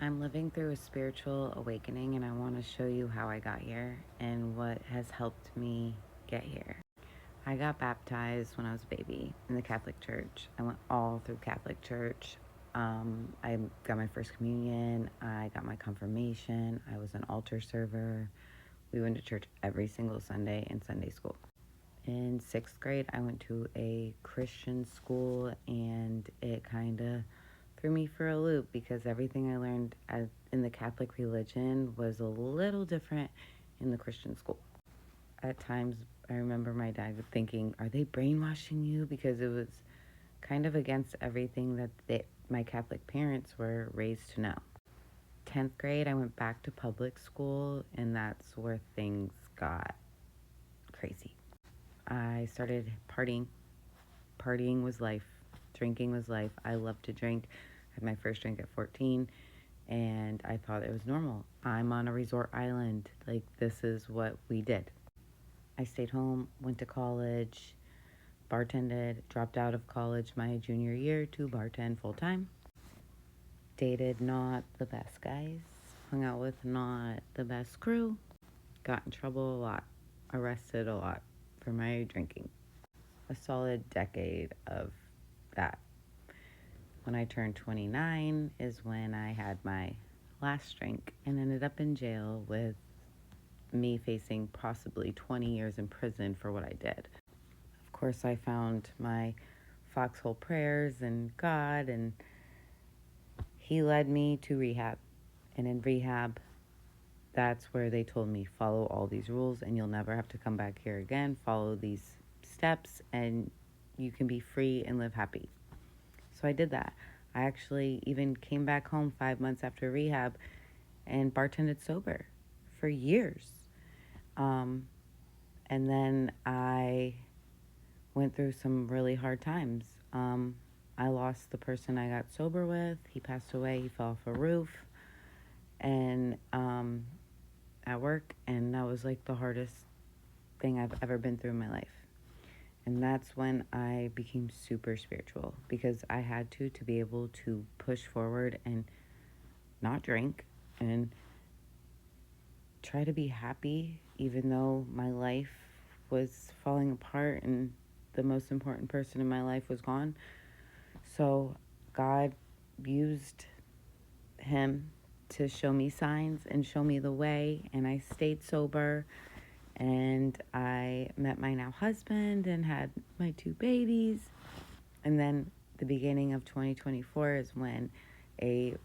I'm living through a spiritual awakening, and I want to show you how I got here and what has helped me get here. I got baptized when I was a baby in the Catholic Church. I went all through Catholic Church. I got my first communion. I got my confirmation. I was an altar server. We went to church every single Sunday in Sunday school. In sixth grade, I went to a Christian school, and it kind of threw me for a loop because everything I learned in the Catholic religion was a little different in the Christian school. At times, I remember my dad thinking, "Are they brainwashing you?" Because it was kind of against everything that my Catholic parents were raised to know. 10th grade, I went back to public school, and that's where things got crazy. I started partying. Partying was life. Drinking was life. I loved to drink. I had my first drink at 14, and I thought it was normal. I'm on a resort island. Like, this is what we did. I stayed home, went to college, bartended, dropped out of college my junior year to bartend full time. Dated not the best guys, hung out with not the best crew, got in trouble a lot, arrested a lot for my drinking. A solid decade of that. When I turned 29 is when I had my last drink and ended up in jail with me facing possibly 20 years in prison for what I did. Of course, I found my foxhole prayers and God, and He led me to rehab. And in rehab, that's where they told me, follow all these rules and you'll never have to come back here again. Follow these steps and you can be free and live happy. So I did that. I actually even came back home 5 months after rehab and bartended sober for years. And then I went through some really hard times. I lost the person I got sober with. He passed away. He fell off a roof. And at work, and that was like the hardest thing I've ever been through in my life. And that's when I became super spiritual because I had to be able to push forward and not drink and try to be happy even though my life was falling apart and the most important person in my life was gone. So God used him to show me signs and show me the way, and I stayed sober, and I met my now husband and had my 2 babies. And then the beginning of 2024 is when a